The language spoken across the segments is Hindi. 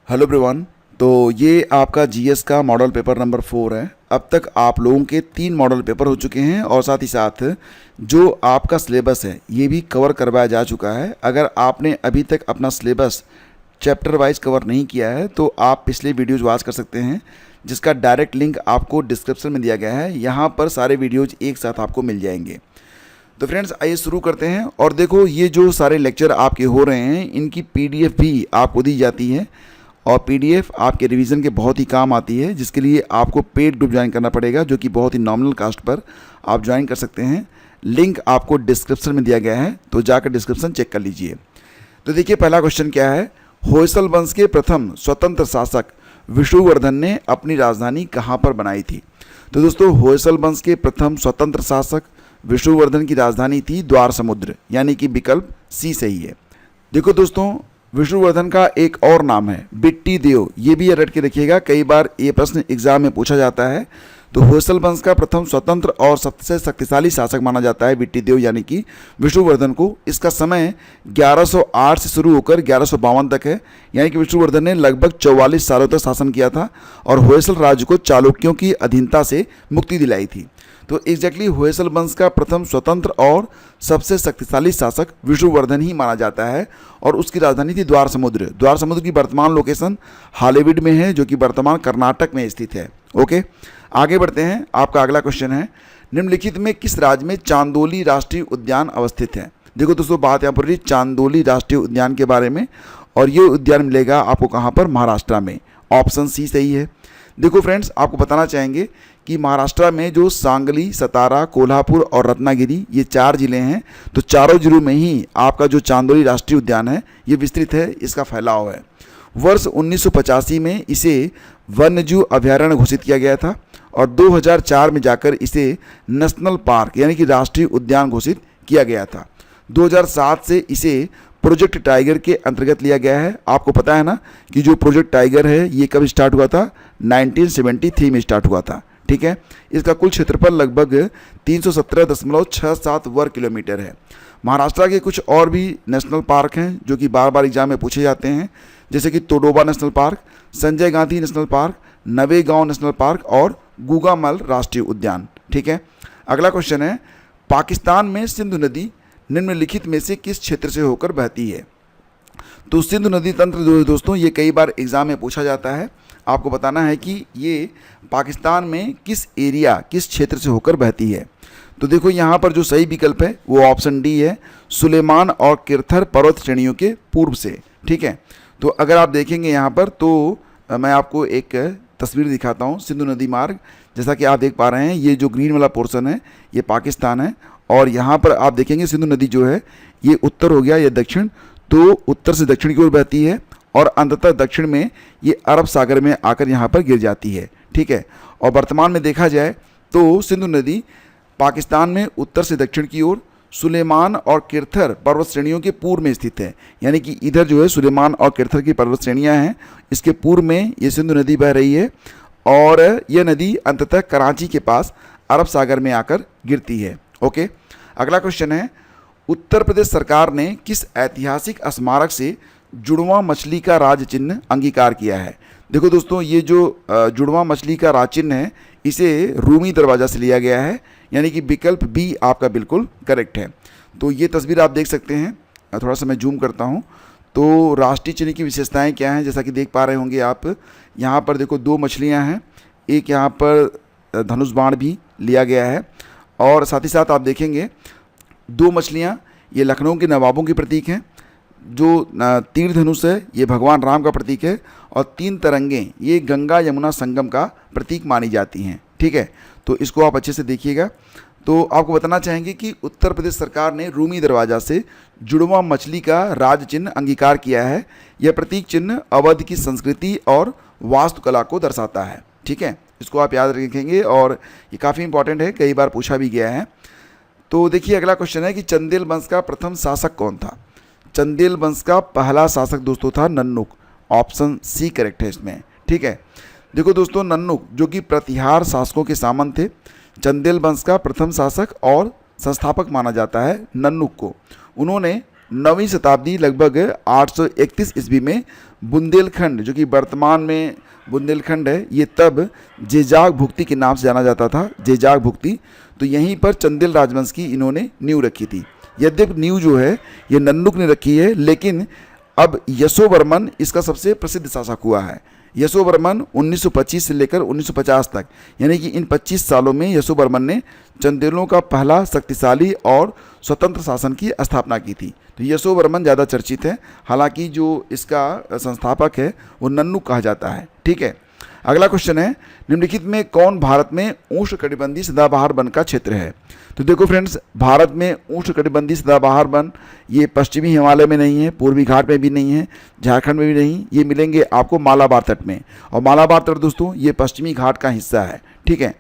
Hello everyone. तो ये आपका जीएस का मॉडल पेपर नंबर 4 है। अब तक आप लोगों के 3 मॉडल पेपर हो चुके हैं और साथ ही साथ जो आपका सिलेबस है ये भी कवर करवाया जा चुका है। अगर आपने अभी तक अपना सिलेबस चैप्टर वाइज कवर नहीं किया है तो आप पिछले वीडियोज़ वॉच कर सकते हैं, जिसका डायरेक्ट लिंक आपको डिस्क्रिप्शन में दिया गया है। यहाँ पर सारे वीडियोज़ एक साथ आपको मिल जाएंगे। तो फ्रेंड्स आइए शुरू करते हैं। और देखो, ये जो सारे लेक्चर आपके हो रहे हैं इनकी पीडीएफ भी आपको दी जाती है और पीडीएफ आपके रिवीजन के बहुत ही काम आती है, जिसके लिए आपको पेड ग्रुप ज्वाइन करना पड़ेगा, जो कि बहुत ही नॉमिनल कास्ट पर आप ज्वाइन कर सकते हैं। लिंक आपको डिस्क्रिप्शन में दिया गया है, तो जाकर डिस्क्रिप्शन चेक कर लीजिए। तो देखिए, पहला क्वेश्चन क्या है। होयसल वंश के प्रथम स्वतंत्र शासक विष्णुवर्धन ने अपनी राजधानी कहाँ पर बनाई थी। तो दोस्तों, होयसल वंश के प्रथम स्वतंत्र शासक विष्णुवर्धन की राजधानी थी द्वार समुद्र, यानी कि विकल्प सी सही है। देखो दोस्तों, विष्णुवर्धन का एक और नाम है बिट्टी देव, ये भी रट के रखिएगा, कई बार ये प्रश्न एग्जाम में पूछा जाता है। तो होयसल वंश का प्रथम स्वतंत्र और सबसे शक्तिशाली शासक माना जाता है बिट्टी देव, यानी कि विष्णुवर्धन को। इसका समय 1108 से शुरू होकर 1152 तक है, यानी कि विष्णुवर्धन ने लगभग 44 सालों तक शासन किया था और होयसल राज्य को चालुक्यों की अधीनता से मुक्ति दिलाई थी। तो एग्जैक्टली होयसल वंश का प्रथम स्वतंत्र और सबसे शक्तिशाली शासक विष्णुवर्धन ही माना जाता है और उसकी राजधानी थी द्वार समुद्र। द्वार समुद्र की वर्तमान लोकेशन हालेविड में है, जो कि वर्तमान कर्नाटक में स्थित है। ओके, आगे बढ़ते हैं। आपका अगला क्वेश्चन है, निम्नलिखित में किस राज्य में चांदोली राष्ट्रीय उद्यान अवस्थित है। देखो दोस्तों, बात यहाँ पर रही चांदोली राष्ट्रीय उद्यान के बारे में, और ये उद्यान मिलेगा आपको कहाँ पर, महाराष्ट्र में। ऑप्शन सी सही है। देखो फ्रेंड्स, आपको बताना चाहेंगे कि महाराष्ट्र में जो सांगली, सतारा, कोल्हापुर और रत्नागिरी, ये 4 ज़िले हैं। तो चारों जिलों में ही आपका जो चांदोली राष्ट्रीय उद्यान है ये विस्तृत है, इसका फैलाव है। वर्ष 1985 में इसे वन्यजीव अभयारण्य घोषित किया गया था और 2004 में जाकर इसे नेशनल पार्क यानी कि राष्ट्रीय उद्यान घोषित किया गया था। 2007 से इसे प्रोजेक्ट टाइगर के अंतर्गत लिया गया है। आपको पता है ना कि जो प्रोजेक्ट टाइगर है ये कब स्टार्ट हुआ था, 1973 में स्टार्ट हुआ था। ठीक है, इसका कुल क्षेत्रफल लगभग 317.67 वर्ग किलोमीटर है। महाराष्ट्र के कुछ और भी नेशनल पार्क हैं जो कि बार बार एग्जाम में पूछे जाते हैं, जैसे कि Tadoba national park, Sanjay Gandhi national park, Navegaon national park और गुगामल राष्ट्रीय उद्यान। ठीक है, अगला क्वेश्चन है, पाकिस्तान में सिंधु नदी निम्नलिखित में से किस क्षेत्र से होकर बहती है। तो सिंधु नदी तंत्र जो है दोस्तों, ये कई बार एग्जाम में पूछा जाता है। आपको बताना है कि ये पाकिस्तान में किस एरिया, किस क्षेत्र से होकर बहती है। तो देखो, यहाँ पर जो सही विकल्प है वो ऑप्शन डी है, सुलेमान और किरथर पर्वत श्रेणियों के पूर्व से। ठीक है, तो अगर आप देखेंगे यहाँ पर, तो मैं आपको एक तस्वीर दिखाता हूँ सिंधु नदी मार्ग। जैसा कि आप देख पा रहे हैं, ये जो ग्रीन वाला पोर्शन है ये पाकिस्तान है, और यहाँ पर आप देखेंगे सिंधु नदी जो है ये उत्तर हो गया, ये दक्षिण। तो उत्तर से दक्षिण की ओर बहती है और अंततः दक्षिण में ये अरब सागर में आकर यहाँ पर गिर जाती है। ठीक है, और वर्तमान में देखा जाए तो सिंधु नदी पाकिस्तान में उत्तर से दक्षिण की ओर सुलेमान और किरथर पर्वत श्रेणियों के पूर्व में स्थित है, यानी कि इधर जो है सुलेमान और किरथर की पर्वत श्रेणियाँ हैं, इसके पूर्व में ये सिंधु नदी बह रही है और यह नदी अंततः कराची के पास अरब सागर में आकर गिरती है। ओके, अगला क्वेश्चन है, उत्तर प्रदेश सरकार ने किस ऐतिहासिक स्मारक से जुड़वां मछली का राज चिन्ह अंगीकार किया है। देखो दोस्तों, ये जो जुड़वां मछली का राज चिन्ह है इसे रूमी दरवाज़ा से लिया गया है, यानी कि विकल्प बी आपका बिल्कुल करेक्ट है। तो ये तस्वीर आप देख सकते हैं, थोड़ा सा मैं जूम करता हूँ। तो राष्ट्रीय चिन्ह की विशेषताएं क्या हैं, जैसा कि देख पा रहे होंगे आप, यहाँ पर देखो 2 मछलियाँ हैं, एक यहाँ पर धनुष बाण भी लिया गया है, और साथ ही साथ आप देखेंगे 2 मछलियाँ ये लखनऊ के नवाबों के प्रतीक हैं, जो तीर धनुष है ये भगवान राम का प्रतीक है, और 3 तरंगें ये गंगा यमुना संगम का प्रतीक मानी जाती हैं। ठीक है, तो इसको आप अच्छे से देखिएगा। तो आपको बताना चाहेंगे कि उत्तर प्रदेश सरकार ने रूमी दरवाज़ा से जुड़वां मछली का राज चिन्ह अंगीकार किया है। यह प्रतीक चिन्ह अवध की संस्कृति और वास्तुकला को दर्शाता है। ठीक है, इसको आप याद रखेंगे और ये काफ़ी इंपॉर्टेंट है, कई बार पूछा भी गया है। तो देखिए, अगला क्वेश्चन है कि चंदेल वंश का प्रथम शासक कौन था। चंदेल वंश का पहला शासक दोस्तों था नन्नुक। ऑप्शन सी करेक्ट है इसमें। ठीक है, देखो दोस्तों, नन्नुक जो कि प्रतिहार शासकों के सामंत थे, चंदेल वंश का प्रथम शासक और संस्थापक माना जाता है नन्नुक को। उन्होंने 9वीं शताब्दी लगभग 831 ईस्वी में बुंदेलखंड, जो कि वर्तमान में बुंदेलखंड है, ये तब जेजाग भुक्ति के नाम से जाना जाता था, जेजाग भुक्ति। तो यहीं पर चंदेल राजवंश की इन्होंने नींव रखी थी। यद्यपि नींव जो है ये नन्नुक ने रखी है, लेकिन अब यशोवर्मन इसका सबसे प्रसिद्ध शासक हुआ है। यशोवर्मन 1925 से लेकर 1950 तक, यानी कि इन 25 सालों में यशोवर्मन ने चंदेलों का पहला शक्तिशाली और स्वतंत्र शासन की स्थापना की थी। तो यशोवर्मन ज़्यादा चर्चित है, हालांकि जो इसका संस्थापक है वो नन्नुक कहा जाता है। ठीक है, अगला क्वेश्चन है, निम्नलिखित में कौन भारत में उष्णकटिबंधीय सदाबहार वन का क्षेत्र है? तो देखो फ्रेंड्स, भारत में उष्णकटिबंधीय सदाबहार वन ये पश्चिमी हिमालय में नहीं है, पूर्वी घाट में भी नहीं है, झारखंड में भी नहीं, ये मिलेंगे आपको मालाबार तट में। और मालाबार तट दोस्तों ये पश्चिमी घाट का हिस्सा है। ठीक है,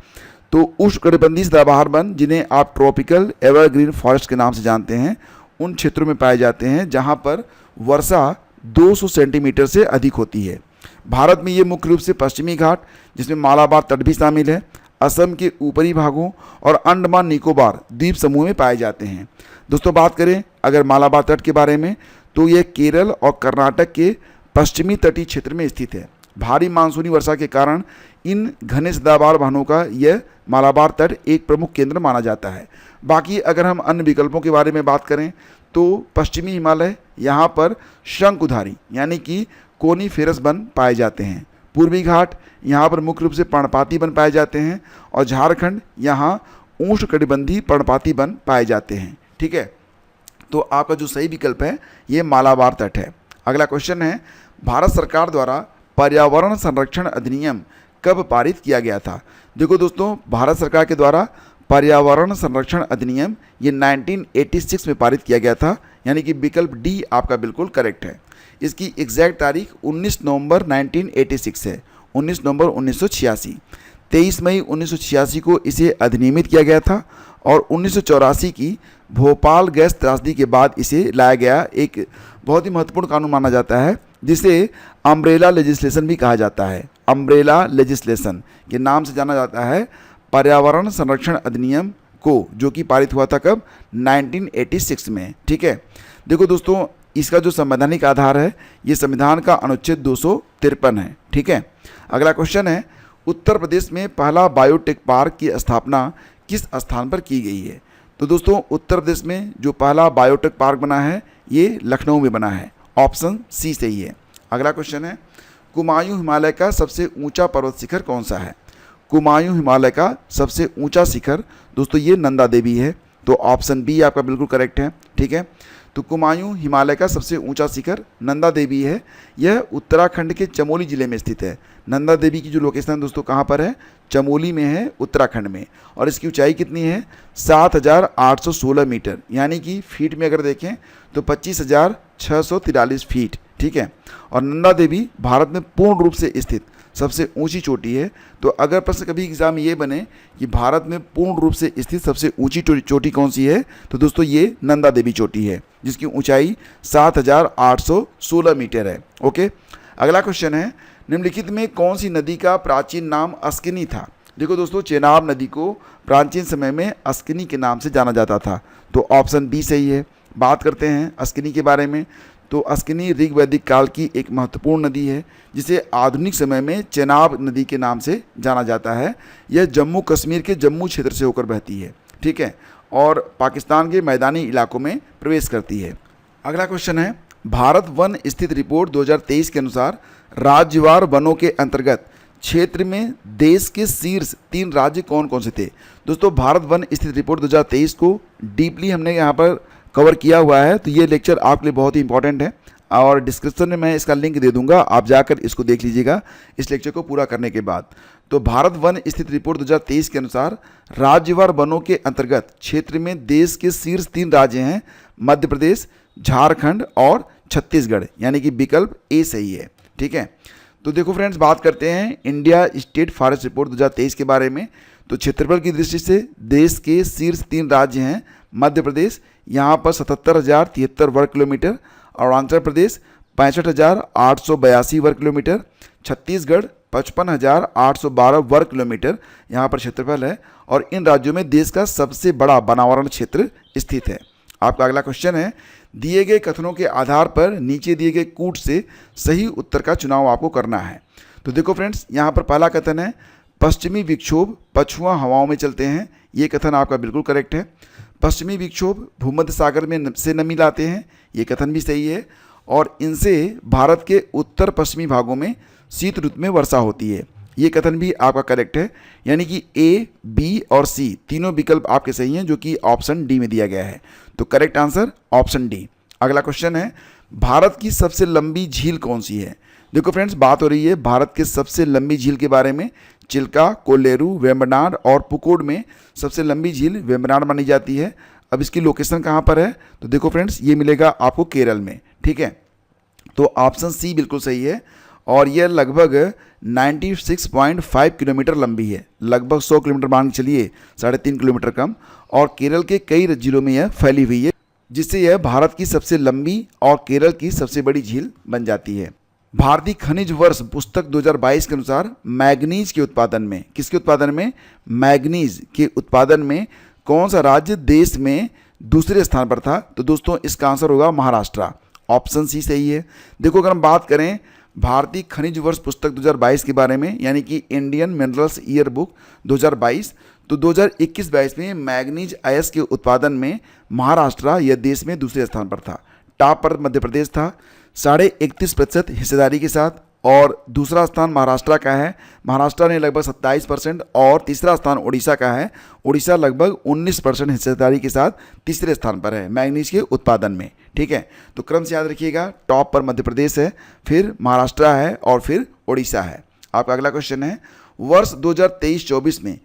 तो उष्णकटिबंधीय सदाबहार वन, जिन्हें आप ट्रॉपिकल एवरग्रीन फॉरेस्ट के नाम से जानते हैं, उन क्षेत्रों में पाए जाते हैं जहाँ पर वर्षा 200 सेंटीमीटर से अधिक होती है। भारत में ये मुख्य रूप से पश्चिमी घाट, जिसमें मालाबार तट भी शामिल है, असम के ऊपरी भागों और अंडमान निकोबार द्वीप समूह में पाए जाते हैं। दोस्तों बात करें अगर मालाबार तट के बारे में, तो यह केरल और कर्नाटक के पश्चिमी तटीय क्षेत्र में स्थित है। भारी मानसूनी वर्षा के कारण इन घने सदाबहार वनों का यह मालाबार तट एक प्रमुख केंद्र माना जाता है। बाकी अगर हम अन्य विकल्पों के बारे में बात करें तो पश्चिमी हिमालय, यहाँ पर शंकुधारी यानी कि कोनीफेरस वन पाए जाते हैं। पूर्वी घाट, यहाँ पर मुख्य रूप से पर्णपाती वन पाए जाते हैं। और झारखंड, यहाँ उष्णकटिबंधीय पर्णपाती वन पाए जाते हैं। ठीक है, तो आपका जो सही विकल्प है ये मालाबार तट है। अगला क्वेश्चन है, भारत सरकार द्वारा पर्यावरण संरक्षण अधिनियम कब पारित किया गया था? देखो दोस्तों, भारत सरकार के द्वारा पर्यावरण संरक्षण अधिनियम ये 1986 में पारित किया गया था, यानी कि विकल्प डी आपका बिल्कुल करेक्ट है। इसकी एग्जैक्ट तारीख 19 नवंबर 1986 है, 19 नवंबर 1986। 23 मई 1986 को इसे अधिनियमित किया गया था और 1984 की भोपाल गैस त्रासदी के बाद इसे लाया गया एक बहुत ही महत्वपूर्ण कानून माना जाता है, जिसे अम्ब्रेला लेजिस्लेशन भी कहा जाता है। अम्ब्रेला लेजिस्लेशन के नाम से जाना जाता है पर्यावरण संरक्षण अधिनियम को, जो कि पारित हुआ था कब? 1986 में। ठीक है, देखो दोस्तों, इसका जो संवैधानिक आधार है ये संविधान का अनुच्छेद 253 है। ठीक है, अगला क्वेश्चन है, उत्तर प्रदेश में पहला बायोटेक पार्क की स्थापना किस स्थान पर की गई है? तो दोस्तों, उत्तर प्रदेश में जो पहला बायोटेक पार्क बना है ये लखनऊ में बना है। ऑप्शन सी सही है। अगला क्वेश्चन है, कुमायूं हिमालय का सबसे ऊंचा पर्वत शिखर कौन सा है? कुमायूं हिमालय का सबसे ऊंचा शिखर दोस्तों ये नंदा देवी है। तो ऑप्शन बी आपका बिल्कुल करेक्ट है। ठीक है, तो कुमायूं हिमालय का सबसे ऊंचा शिखर नंदा देवी है। यह उत्तराखंड के चमोली जिले में स्थित है। नंदा देवी की जो लोकेशन दोस्तों कहाँ पर है? चमोली में है, उत्तराखंड में। और इसकी ऊंचाई कितनी है? 7,816 मीटर, यानी कि फीट में अगर देखें तो 25,643 फीट। ठीक है, और नंदा देवी भारत में पूर्ण रूप से स्थित सबसे ऊंची चोटी है। तो अगर प्रश्न कभी एग्जाम में ये बने कि भारत में पूर्ण रूप से स्थित सबसे ऊंची चोटी कौन सी है, तो दोस्तों ये नंदा देवी चोटी है, जिसकी ऊंचाई 7,816 मीटर है। ओके, अगला क्वेश्चन है, निम्नलिखित में कौन सी नदी का प्राचीन नाम अस्किनी था? देखो दोस्तों, चेनाब नदी को प्राचीन समय में अस्किनी के नाम से जाना जाता था। तो ऑप्शन बी सही है। बात करते हैं अस्किनी के बारे में, तो अस्किनी ऋग वैदिक काल की एक महत्वपूर्ण नदी है, जिसे आधुनिक समय में चेनाब नदी के नाम से जाना जाता है। यह जम्मू कश्मीर के जम्मू क्षेत्र से होकर बहती है। ठीक है, और पाकिस्तान के मैदानी इलाकों में प्रवेश करती है। अगला क्वेश्चन है, भारत वन स्थित रिपोर्ट 2023 के अनुसार राज्यवार वनों के अंतर्गत क्षेत्र में देश के शीर्ष 3 राज्य कौन कौन से थे? दोस्तों, भारत वन स्थित रिपोर्ट 2023 को डीपली हमने यहाँ पर कवर किया हुआ है, तो ये लेक्चर आपके लिए बहुत ही इंपॉर्टेंट है और डिस्क्रिप्शन में मैं इसका लिंक दे दूंगा, आप जाकर इसको देख लीजिएगा इस लेक्चर को पूरा करने के बाद। तो भारत वन स्थित रिपोर्ट 2023 के अनुसार राज्यवार वनों के अंतर्गत क्षेत्र में देश के शीर्ष 3 राज्य हैं, मध्य प्रदेश, झारखंड और छत्तीसगढ़, यानी कि विकल्प ए सही है। ठीक है, तो देखो फ्रेंड्स, बात करते हैं इंडिया स्टेट फॉरेस्ट रिपोर्ट 2023 के बारे में। तो क्षेत्रफल की दृष्टि से देश के शीर्ष 3 राज्य हैं, मध्य प्रदेश, यहाँ पर 77,073 वर्ग किलोमीटर, अरुणाचल प्रदेश 65,882 वर्ग किलोमीटर, छत्तीसगढ़ 55,812 वर्ग किलोमीटर यहाँ पर क्षेत्रफल है। और इन राज्यों में देश का सबसे बड़ा वनावरण क्षेत्र स्थित है। आपका अगला क्वेश्चन है, दिए गए कथनों के आधार पर नीचे दिए गए कूट से सही उत्तर का चुनाव आपको करना है। तो देखो फ्रेंड्स, यहाँ पर पहला कथन है पश्चिमी विक्षोभ पछुआ हवाओं में चलते हैं। ये कथन आपका बिल्कुल करेक्ट है। पश्चिमी विक्षोभ भूमध्य सागर में से नमी लाते हैं, ये कथन भी सही है। और इनसे भारत के उत्तर पश्चिमी भागों में शीत ऋतु में वर्षा होती है, ये कथन भी आपका करेक्ट है। यानी कि ए, बी और सी तीनों विकल्प आपके सही हैं, जो कि ऑप्शन डी में दिया गया है। तो करेक्ट आंसर ऑप्शन डी। अगला क्वेश्चन है भारत की सबसे लंबी झील कौन सी है। देखो फ्रेंड्स, बात हो रही है भारत के सबसे लंबी झील के बारे में। चिल्का, कोल्लेरू, वेम्बनाड और पुकोड में सबसे लंबी झील वेम्बनाड मानी जाती है। अब इसकी लोकेशन कहाँ पर है, तो देखो फ्रेंड्स, ये मिलेगा आपको केरल में। ठीक है, तो ऑप्शन सी बिल्कुल सही है। और यह लगभग 96.5 किलोमीटर लंबी है, लगभग 100 किलोमीटर मान के चलिए, 3.5 किलोमीटर कम। और केरल के कई जिलों में यह फैली हुई है, जिससे यह भारत की सबसे लंबी और केरल की सबसे बड़ी झील बन जाती है। भारतीय खनिज वर्ष पुस्तक 2022 के अनुसार मैग्नीज के उत्पादन में, किसके उत्पादन में, मैग्नीज के उत्पादन में कौन सा राज्य देश में दूसरे स्थान पर था। तो दोस्तों, इसका आंसर होगा महाराष्ट्र। ऑप्शन सी सही है। देखो, अगर हम बात करें भारतीय खनिज वर्ष पुस्तक 2022 के बारे में, यानी कि इंडियन मिनरल्स ईयर बुक 2022, तो 2021-22 में मैग्नीज अयस्क के उत्पादन में महाराष्ट्र यह देश में दूसरे स्थान पर था। टॉप पर मध्य प्रदेश था 31.5% हिस्सेदारी के साथ, और दूसरा स्थान महाराष्ट्र का है, महाराष्ट्र ने लगभग 27%, और तीसरा स्थान उड़ीसा का है, उड़ीसा लगभग 19% हिस्सेदारी के साथ तीसरे स्थान पर है मैग्नीज के उत्पादन में। ठीक है, तो क्रम से याद रखिएगा, टॉप पर मध्य प्रदेश है, फिर महाराष्ट्र है और फिर उड़ीसा है। आपका अगला क्वेश्चन है वर्ष 2023-24 में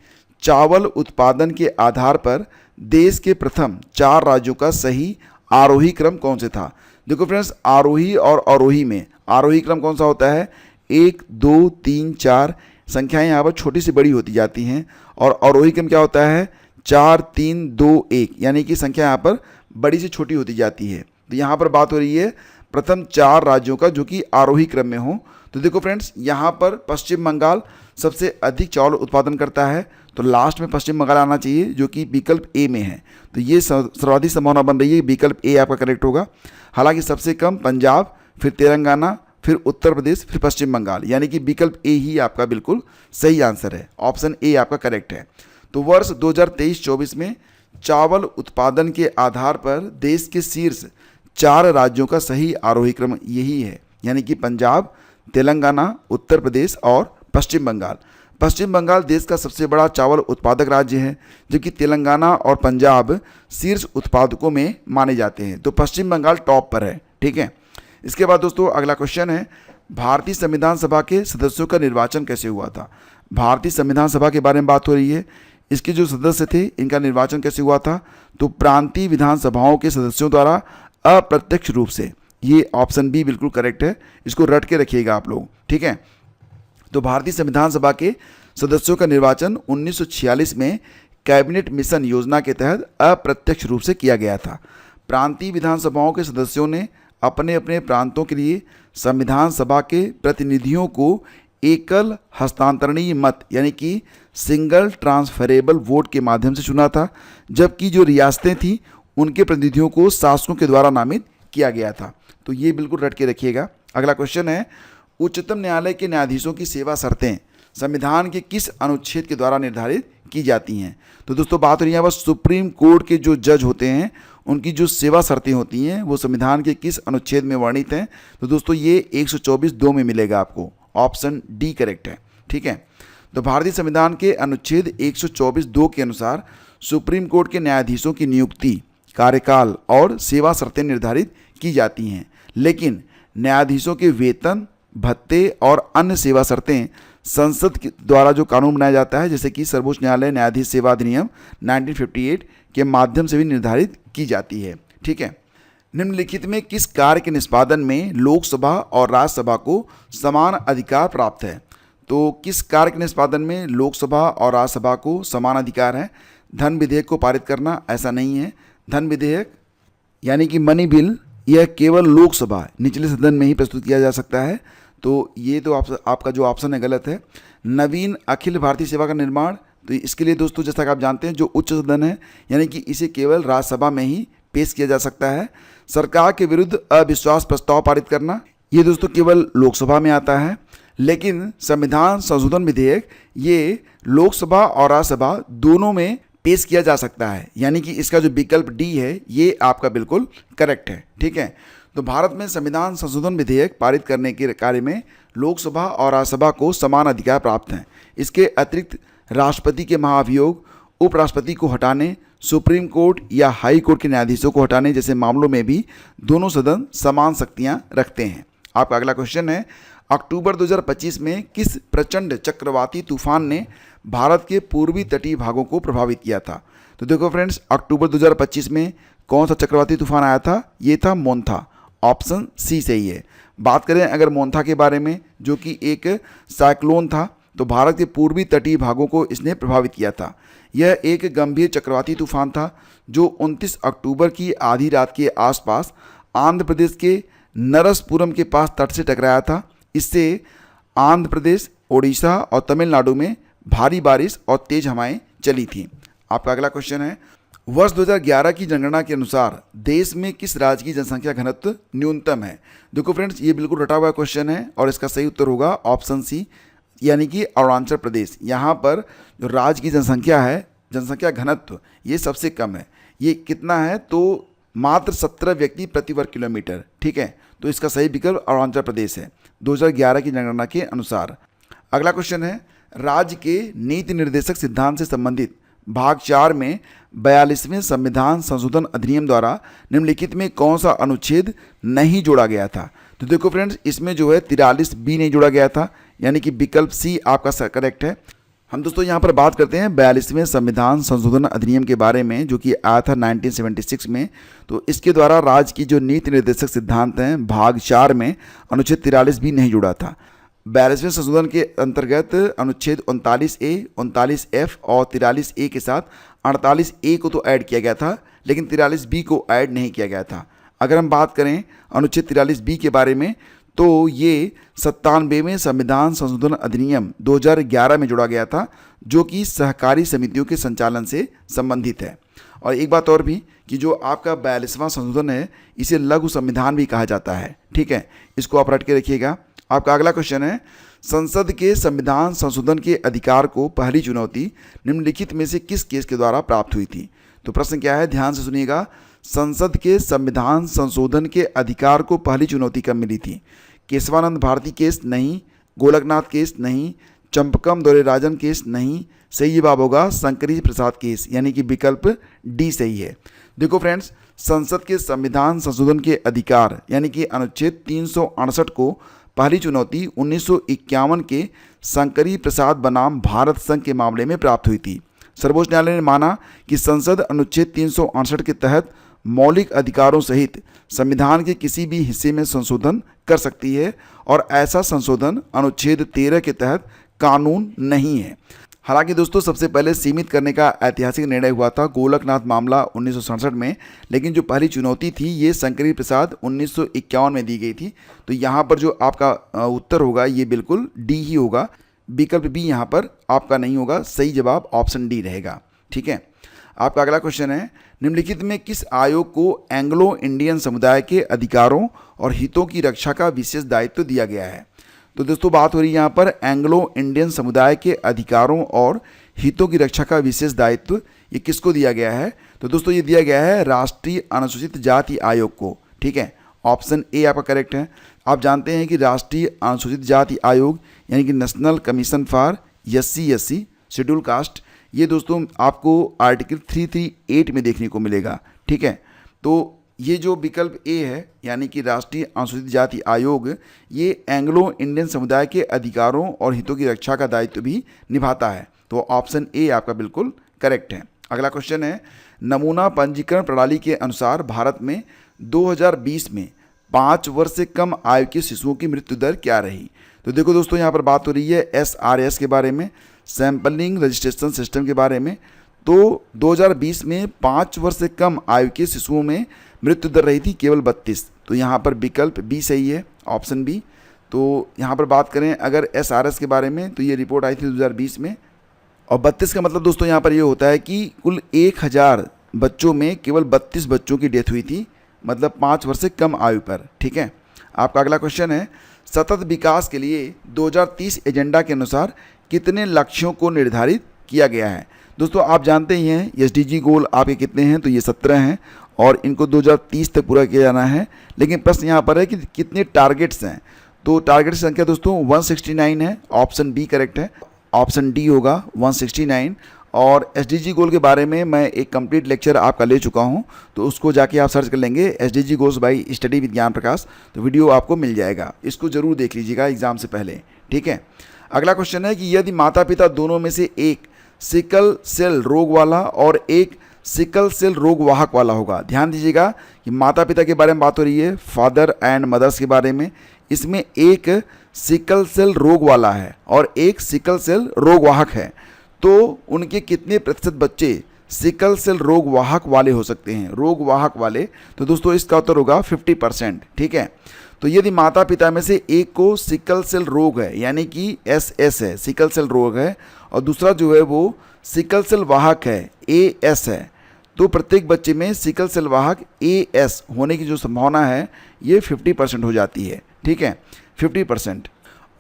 चावल उत्पादन के आधार पर देश के प्रथम 4 राज्यों का सही आरोही क्रम कौन से था। देखो फ्रेंड्स, आरोही और अवरोही में आरोही क्रम कौन सा होता है, 1, 2, 3, 4 संख्याएं यहाँ पर छोटी से बड़ी होती जाती हैं, और अवरोही क्रम क्या होता है, 4, 3, 2, 1, यानी कि संख्या यहाँ पर बड़ी से छोटी होती जाती है। तो यहाँ पर बात हो रही है प्रथम 4 राज्यों का जो कि आरोही क्रम में हो। तो देखो फ्रेंड्स, यहाँ पर पश्चिम बंगाल सबसे अधिक चावल उत्पादन करता है, तो लास्ट में पश्चिम बंगाल आना चाहिए, जो कि विकल्प ए में है। तो ये सर्वाधिक संभावना बन रही है, विकल्प ए आपका करेक्ट होगा। हालांकि सबसे कम पंजाब, फिर तेलंगाना, फिर उत्तर प्रदेश, फिर पश्चिम बंगाल, यानी कि विकल्प ए ही आपका बिल्कुल सही आंसर है। ऑप्शन ए आपका करेक्ट है। तो वर्ष 2023-24 में चावल उत्पादन के आधार पर देश के शीर्ष 4 राज्यों का सही आरोही क्रम यही है, यानी कि पंजाब, तेलंगाना, उत्तर प्रदेश और पश्चिम बंगाल। पश्चिम बंगाल देश का सबसे बड़ा चावल उत्पादक राज्य है, जबकि तेलंगाना और पंजाब शीर्ष उत्पादकों में माने जाते हैं। तो पश्चिम बंगाल टॉप पर है। ठीक है, इसके बाद दोस्तों अगला क्वेश्चन है भारतीय संविधान सभा के सदस्यों का निर्वाचन कैसे हुआ था। भारतीय संविधान सभा के बारे में बात हो रही है। इसके जो सदस्य थे, इनका निर्वाचन कैसे हुआ था, तो प्रांतीय विधानसभाओं के सदस्यों द्वारा अप्रत्यक्ष रूप से। ये ऑप्शन बी बिल्कुल करेक्ट है, इसको रट के रखिएगा आप लोग। ठीक है, तो भारतीय संविधान सभा के सदस्यों का निर्वाचन 1946 में कैबिनेट मिशन योजना के तहत अप्रत्यक्ष रूप से किया गया था। प्रांतीय विधानसभाओं के सदस्यों ने अपने अपने प्रांतों के लिए संविधान सभा के प्रतिनिधियों को एकल हस्तांतरणीय मत, यानी कि सिंगल ट्रांसफरेबल वोट के माध्यम से चुना था, जबकि जो रियासतें थीं उनके प्रतिनिधियों को शासकों के द्वारा नामित किया गया था। तो ये बिल्कुल रट के रखिएगा। अगला क्वेश्चन है उच्चतम न्यायालय के न्यायाधीशों की सेवा शर्तें संविधान के किस अनुच्छेद के द्वारा निर्धारित की जाती हैं। तो दोस्तों बात हो रही है यहाँ पर सुप्रीम कोर्ट के जो जज होते हैं उनकी जो सेवा शर्तें होती हैं वो संविधान के किस अनुच्छेद में वर्णित हैं। तो दोस्तों ये 124(2) में मिलेगा आपको, ऑप्शन डी करेक्ट है। ठीक है, तो भारतीय संविधान के अनुच्छेद 124(2) के अनुसार सुप्रीम कोर्ट के न्यायाधीशों की नियुक्ति, कार्यकाल और सेवा शर्तें निर्धारित की जाती हैं, लेकिन न्यायाधीशों के वेतन, भत्ते और अन्य सेवा शर्तें संसद के द्वारा जो कानून बनाया जाता है, जैसे कि सर्वोच्च न्यायालय न्यायाधीश सेवा अधिनियम 1958 के माध्यम से भी निर्धारित की जाती है। ठीक है, निम्नलिखित में किस कार्य के निष्पादन में लोकसभा और राज्यसभा को समान अधिकार प्राप्त है। तो किस कार्य के निष्पादन में लोकसभा और राज्यसभा को समान अधिकार है। धन विधेयक को पारित करना, ऐसा नहीं है। धन विधेयक यानी कि मनी बिल, यह केवल लोकसभा निचले सदन में ही प्रस्तुत किया जा सकता है। तो ये तो आपका जो ऑप्शन है गलत है। नवीन अखिल भारतीय सेवा का निर्माण, तो इसके लिए दोस्तों जैसा कि आप जानते हैं जो उच्च सदन है, यानी कि इसे केवल राज्यसभा में ही पेश किया जा सकता है? सरकार के विरुद्ध अविश्वास प्रस्ताव पारित करना, ये दोस्तों केवल लोकसभा में आता है। लेकिन संविधान संशोधन विधेयक ये लोकसभा और राज्यसभा दोनों में पेश किया जा सकता है, यानी कि इसका जो विकल्प डी है ये आपका बिल्कुल करेक्ट है। ठीक है, तो भारत में संविधान संशोधन विधेयक पारित करने के कार्य में लोकसभा और राज्यसभा को समान अधिकार प्राप्त हैं। इसके अतिरिक्त राष्ट्रपति के महाभियोग, उपराष्ट्रपति को हटाने, सुप्रीम कोर्ट या हाई कोर्ट के न्यायाधीशों को हटाने जैसे मामलों में भी दोनों सदन समान शक्तियां रखते हैं। आपका अगला क्वेश्चन है, अक्टूबर 2025 में किस प्रचंड चक्रवाती तूफान ने भारत के पूर्वी तटीय भागों को प्रभावित किया था? तो देखो फ्रेंड्स, अक्टूबर 2025 में कौन सा चक्रवाती तूफान आया था? ये था मोन्था। ऑप्शन सी सही है। बात करें अगर मोन्था के बारे में, जो कि एक साइक्लोन था, तो भारत के पूर्वी तटीय भागों को इसने प्रभावित किया था। यह एक गंभीर चक्रवाती तूफान था जो 29 अक्टूबर की आधी रात के आसपास आंध्र प्रदेश के नरसपुरम के पास तट से टकराया था। इससे आंध्र प्रदेश, ओडिशा और तमिलनाडु में भारी बारिश और तेज हवाएं चली थीं। आपका अगला क्वेश्चन है, वर्ष 2011 की जनगणना के अनुसार देश में किस राज्य की जनसंख्या घनत्व न्यूनतम है? देखो फ्रेंड्स, ये बिल्कुल रटा हुआ क्वेश्चन है और इसका सही उत्तर होगा ऑप्शन सी, यानी कि अरुणाचल प्रदेश। यहाँ पर जो राज्य की जनसंख्या है, जनसंख्या घनत्व ये सबसे कम है। ये कितना है? तो मात्र 17 व्यक्ति प्रति वर्ग किलोमीटर। ठीक है, तो इसका सही विकल्प अरुणाचल प्रदेश है 2011 की जनगणना के अनुसार। अगला क्वेश्चन है, राज्य के नीति निर्देशक सिद्धांत से संबंधित भाग 4 में 42वें संविधान संशोधन अधिनियम द्वारा निम्नलिखित में कौन सा अनुच्छेद नहीं जोड़ा गया था? तो देखो फ्रेंड्स, इसमें जो है 43 बी नहीं जोड़ा गया था, यानी कि विकल्प सी आपका करेक्ट है। हम दोस्तों यहाँ पर बात करते हैं 42वें संविधान संशोधन अधिनियम के बारे में, जो कि आया था 1976 में। तो इसके द्वारा राज्य की जो नीति निर्देशक सिद्धांत हैं भाग 4 में अनुच्छेद 43 भी नहीं जुड़ा था। 42वें संशोधन के अंतर्गत अनुच्छेद 39A, 39F और 43A के साथ 48A को तो ऐड किया गया था, लेकिन 43B को ऐड नहीं किया गया था। अगर हम बात करें अनुच्छेद 43B के बारे में, तो ये 97वें संविधान संशोधन अधिनियम 2011 में जोड़ा गया था, जो कि सहकारी समितियों के संचालन से संबंधित है। और एक बात और भी कि जो आपका 42वां संशोधन है, इसे लघु संविधान भी कहा जाता है। ठीक है, इसको आप रट के रखिएगा। आपका अगला क्वेश्चन है, संसद के संविधान संशोधन के अधिकार को पहली चुनौती निम्नलिखित में से किस केस के द्वारा प्राप्त हुई थी? तो प्रश्न क्या है, ध्यान से सुनिएगा। संसद के संविधान संशोधन के अधिकार को पहली चुनौती कब मिली थी? केशवानंद भारती केस नहीं, गोलकनाथ केस नहीं, चंपकम दोरेराजन केस नहीं, सही जवाब होगा शंकरी प्रसाद केस, यानी कि विकल्प डी सही है। देखो फ्रेंड्स, संसद के संविधान संशोधन के अधिकार यानी कि अनुच्छेद 368 को पहली चुनौती 1951 के शंकरी प्रसाद बनाम भारत संघ के मामले में प्राप्त हुई थी। सर्वोच्च न्यायालय ने माना कि संसद अनुच्छेद 368 के तहत मौलिक अधिकारों सहित संविधान के किसी भी हिस्से में संशोधन कर सकती है और ऐसा संशोधन अनुच्छेद 13 के तहत कानून नहीं है। हालांकि दोस्तों, सबसे पहले सीमित करने का ऐतिहासिक निर्णय हुआ था गोलकनाथ मामला 1967 में, लेकिन जो पहली चुनौती थी ये शंकरी प्रसाद 1951 में दी गई थी। तो यहाँ पर जो आपका उत्तर होगा ये बिल्कुल डी ही होगा, विकल्प बी यहाँ पर आपका नहीं होगा। सही जवाब ऑप्शन डी रहेगा। ठीक है, आपका अगला क्वेश्चन है, निम्नलिखित में किस आयोग को एंग्लो इंडियन समुदाय के अधिकारों और हितों की रक्षा का विशेष दायित्व दिया गया है? तो दोस्तों, बात हो रही है यहाँ पर एंग्लो इंडियन समुदाय के अधिकारों और हितों की रक्षा का विशेष दायित्व ये किसको दिया गया है? तो दोस्तों, ये दिया गया है राष्ट्रीय अनुसूचित जाति आयोग को। ठीक है, ऑप्शन ए आपका करेक्ट है। आप जानते हैं कि राष्ट्रीय अनुसूचित जाति आयोग यानी कि national commission for SC/SC schedule caste, ये दोस्तों आपको आर्टिकल 338 में देखने को मिलेगा। ठीक है, तो ये जो विकल्प ए है यानी कि राष्ट्रीय अनुसूचित जाति आयोग, ये एंग्लो इंडियन समुदाय के अधिकारों और हितों की रक्षा का दायित्व भी निभाता है। तो ऑप्शन ए आपका बिल्कुल करेक्ट है। अगला क्वेश्चन है, नमूना पंजीकरण प्रणाली के अनुसार भारत में 2020 में 5 वर्ष से कम आयु के शिशुओं की मृत्यु दर क्या रही? तो देखो दोस्तों, यहाँ पर बात हो रही है SRS के बारे में, सैंपलिंग रजिस्ट्रेशन सिस्टम के बारे में। तो 2020 में 5 वर्ष से कम आयु के शिशुओं में मृत्यु दर रही थी केवल 32। तो यहाँ पर विकल्प बी सही है, ऑप्शन बी। तो यहाँ पर बात करें अगर SRS के बारे में, तो ये रिपोर्ट आई थी 2020 में। और 32 का मतलब दोस्तों यहाँ पर ये होता है कि कुल 1000 बच्चों में केवल 32 बच्चों की डेथ हुई थी, मतलब 5 वर्ष से कम आयु पर। ठीक है, आपका अगला क्वेश्चन है, सतत विकास के लिए 2030 एजेंडा के अनुसार कितने लक्ष्यों को निर्धारित किया गया है। दोस्तों आप जानते ही हैं एसडीजी गोल आपके कितने हैं, तो ये 17 हैं और इनको 2030 तक पूरा किया जाना है। लेकिन प्रश्न यहाँ पर है कि कितने टारगेट्स हैं, तो टारगेट की संख्या दोस्तों 169 है, ऑप्शन बी करेक्ट है, ऑप्शन डी होगा 169। और एसडीजी गोल के बारे में मैं एक कंप्लीट लेक्चर आपका ले चुका हूं, तो उसको जाके आप सर्च कर लेंगे SDG goals bye study with ज्ञान प्रकाश, तो वीडियो आपको मिल जाएगा, इसको जरूर देख लीजिएगा एग्जाम से पहले। ठीक है, अगला क्वेश्चन है कि यदि माता पिता दोनों में से एक सिकल सेल रोग वाला और एक सिकल सेल रोग वाहक वाला होगा। ध्यान दीजिएगा कि माता पिता के बारे में बात हो रही है, फादर एंड मदर्स के बारे में। इसमें एक सिकल सेल रोग वाला है और एक सिकल सेल रोग वाहक है, तो उनके कितने प्रतिशत बच्चे सिकल सेल रोग वाहक वाले हो सकते हैं, रोग वाहक वाले। तो दोस्तों इसका उत्तर होगा 50%। ठीक है, तो यदि माता पिता में से एक को सिकल सेल रोग है, यानी कि SS है, सिकल सेल रोग है, और दूसरा जो है वो सिकल सेल वाहक है, AS है, तो प्रत्येक बच्चे में सिकल सेल वाहक AS होने की जो संभावना है ये 50% हो जाती है। ठीक है, 50%,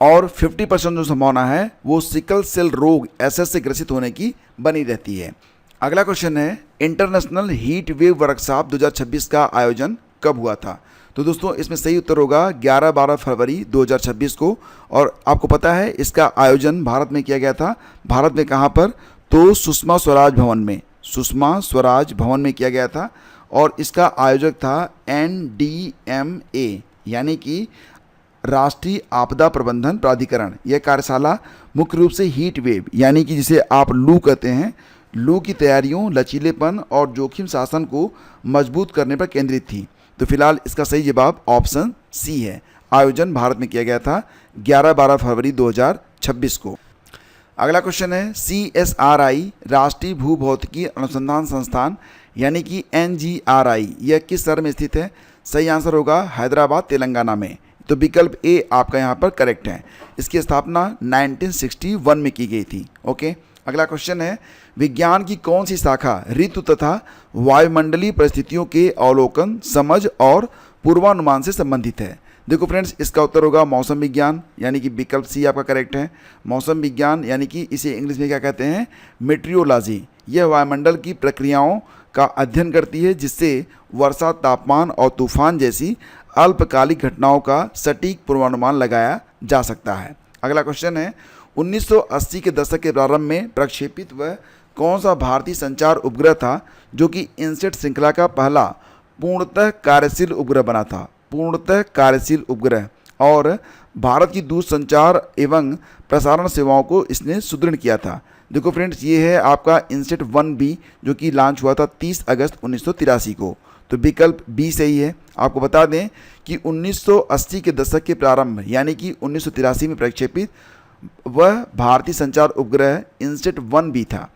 और 50% जो संभावना है वो सिकल सेल रोग SS से ग्रसित होने की बनी रहती है। अगला क्वेश्चन है, इंटरनेशनल हीट वेव वर्कशॉप 2026 का आयोजन कब हुआ था। तो दोस्तों इसमें सही उत्तर होगा 11-12 फरवरी 2026 को, और आपको पता है इसका आयोजन भारत में किया गया था। भारत में कहाँ पर, तो सुषमा स्वराज भवन में, सुषमा स्वराज भवन में किया गया था, और इसका आयोजक था NDMA यानी कि राष्ट्रीय आपदा प्रबंधन प्राधिकरण। यह कार्यशाला मुख्य रूप से हीट वेव यानी कि जिसे आप लू कहते हैं, लू की तैयारियों, लचीलेपन और जोखिम शासन को मजबूत करने पर केंद्रित थी। तो फिलहाल इसका सही जवाब ऑप्शन सी है। आयोजन भारत में किया गया था 11-12 फरवरी 2026 को। अगला क्वेश्चन है, CSRI राष्ट्रीय भूभौतिकी अनुसंधान संस्थान यानी कि NGRI यह किस शहर में स्थित है। सही आंसर होगा हैदराबाद तेलंगाना में, तो विकल्प ए आपका यहाँ पर करेक्ट है। इसकी स्थापना 1961 में की गई थी। ओके, अगला क्वेश्चन है, विज्ञान की कौन सी शाखा ऋतु तथा वायुमंडलीय परिस्थितियों के अवलोकन, समझ और पूर्वानुमान से संबंधित है। देखो फ्रेंड्स, इसका उत्तर होगा मौसम विज्ञान यानी कि विकल्प सी आपका करेक्ट है। मौसम विज्ञान यानी कि इसे इंग्लिश में क्या कहते हैं, मेट्रियोलॉजी। यह वायुमंडल की प्रक्रियाओं का अध्ययन करती है जिससे वर्षा, तापमान और तूफान जैसी अल्पकालिक घटनाओं का सटीक पूर्वानुमान लगाया जा सकता है। अगला क्वेश्चन है, 1980 के दशक के प्रारंभ में प्रक्षेपित वह कौन सा भारतीय संचार उपग्रह था जो कि इनसेट श्रृंखला का पहला पूर्णतः कार्यशील उपग्रह बना था। पूर्णतः कार्यशील उपग्रह, और भारत की दूरसंचार एवं प्रसारण सेवाओं को इसने सुदृढ़ किया था। देखो फ्रेंड्स, ये है आपका इनसेट 1B जो कि लॉन्च हुआ था 30 अगस्त 1983 को, तो विकल्प बी सही है। आपको बता दें कि 1980 के दशक के प्रारंभ यानी कि 1983 में प्रक्षेपित वह भारतीय संचार उपग्रह इनसेट 1B था,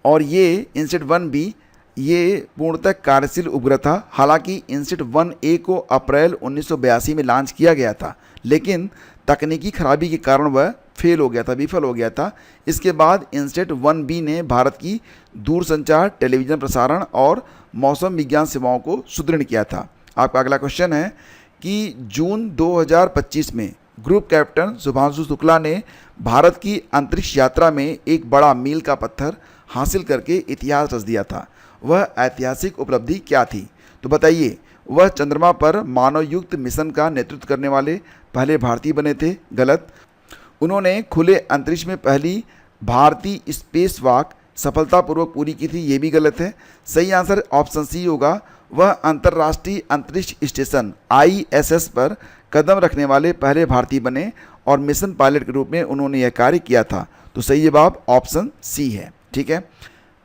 और ये इनसेट 1B ये पूर्णतः कार्यशील उपग्रह था। हालांकि इनसेट 1A को अप्रैल 1982 में लॉन्च किया गया था, लेकिन तकनीकी खराबी के कारण वह फेल हो गया था, विफल हो गया था। इसके बाद इनसेट 1B ने भारत की दूरसंचार, टेलीविज़न प्रसारण और मौसम विज्ञान सेवाओं को सुदृढ़ किया था। आपका अगला क्वेश्चन है कि जून 2025 में ग्रुप कैप्टन शुभांशु शुक्ला ने भारत की अंतरिक्ष यात्रा में एक बड़ा मील का पत्थर हासिल करके इतिहास रच दिया था। वह ऐतिहासिक उपलब्धि क्या थी। तो बताइए, वह चंद्रमा पर मानव युक्त मिशन का नेतृत्व करने वाले पहले भारतीय बने थे। गलत। उन्होंने खुले अंतरिक्ष में पहली भारतीय स्पेस वॉक सफलतापूर्वक पूरी की थी। ये भी गलत है। सही आंसर ऑप्शन सी होगा। वह अंतर्राष्ट्रीय अंतरिक्ष स्टेशन ISS पर कदम रखने वाले पहले भारतीय बने और मिशन पायलट के रूप में उन्होंने यह कार्य किया था। तो सही जवाब ऑप्शन सी है। ठीक है,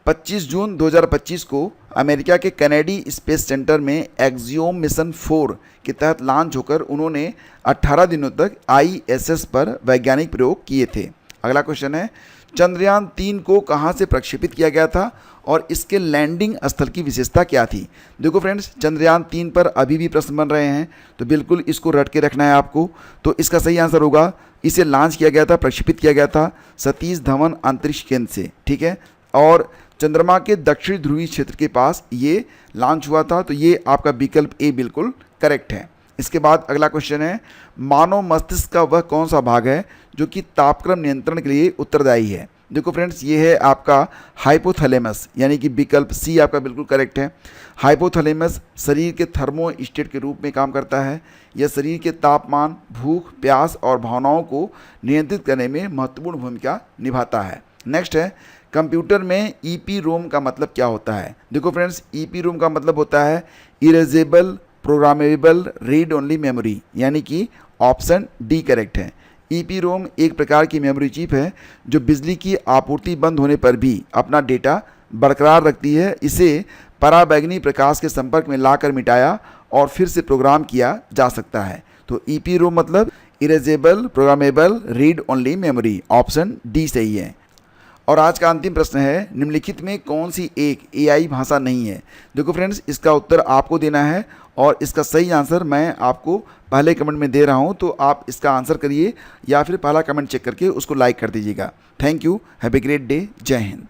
25 जून 2025 को अमेरिका के कैनेडी स्पेस सेंटर में एक्सियोम मिशन 4 के तहत लॉन्च होकर उन्होंने 18 दिनों तक ISS पर वैज्ञानिक प्रयोग किए थे। अगला क्वेश्चन है, चंद्रयान 3 को कहां से प्रक्षेपित किया गया था और इसके लैंडिंग स्थल की विशेषता क्या थी। देखो फ्रेंड्स, चंद्रयान 3 पर अभी भी प्रश्न बन रहे हैं, तो बिल्कुल इसको रट के रखना है आपको। तो इसका सही आंसर होगा, इसे लॉन्च किया गया था, प्रक्षेपित किया गया था सतीश धवन अंतरिक्ष केंद्र से। ठीक है, और चंद्रमा के दक्षिणी ध्रुवीय क्षेत्र के पास ये लॉन्च हुआ था। तो ये आपका विकल्प ए बिल्कुल करेक्ट है। इसके बाद अगला क्वेश्चन है, मानव मस्तिष्क का वह कौन सा भाग है जो कि तापक्रम नियंत्रण के लिए उत्तरदायी है। देखो फ्रेंड्स, ये है आपका हाइपोथैलेमस, यानी कि विकल्प सी आपका बिल्कुल करेक्ट है। हाइपोथैलेमस शरीर के थर्मोस्टेट के रूप में काम करता है। यह शरीर के तापमान, भूख, प्यास और भावनाओं को नियंत्रित करने में महत्वपूर्ण भूमिका निभाता है। नेक्स्ट है, कंप्यूटर में EEPROM का मतलब क्या होता है। देखो फ्रेंड्स, EEPROM का मतलब होता है erasable programmable read only memory, यानी कि ऑप्शन डी करेक्ट है। EEPROM एक प्रकार की मेमोरी चिप है जो बिजली की आपूर्ति बंद होने पर भी अपना डेटा बरकरार रखती है। इसे पराबैंगनी प्रकाश के संपर्क में लाकर मिटाया और फिर से प्रोग्राम किया जा सकता है। तो EEPROM मतलब erasable programmable read only memory, option D सही है। और आज का अंतिम प्रश्न है, निम्नलिखित में कौन सी एक AI भाषा नहीं है। देखो फ्रेंड्स, इसका उत्तर आपको देना है और इसका सही आंसर मैं आपको पहले कमेंट में दे रहा हूं, तो आप इसका आंसर करिए या फिर पहला कमेंट चेक करके उसको लाइक कर दीजिएगा। Thank you, have a great day, जय हिंद।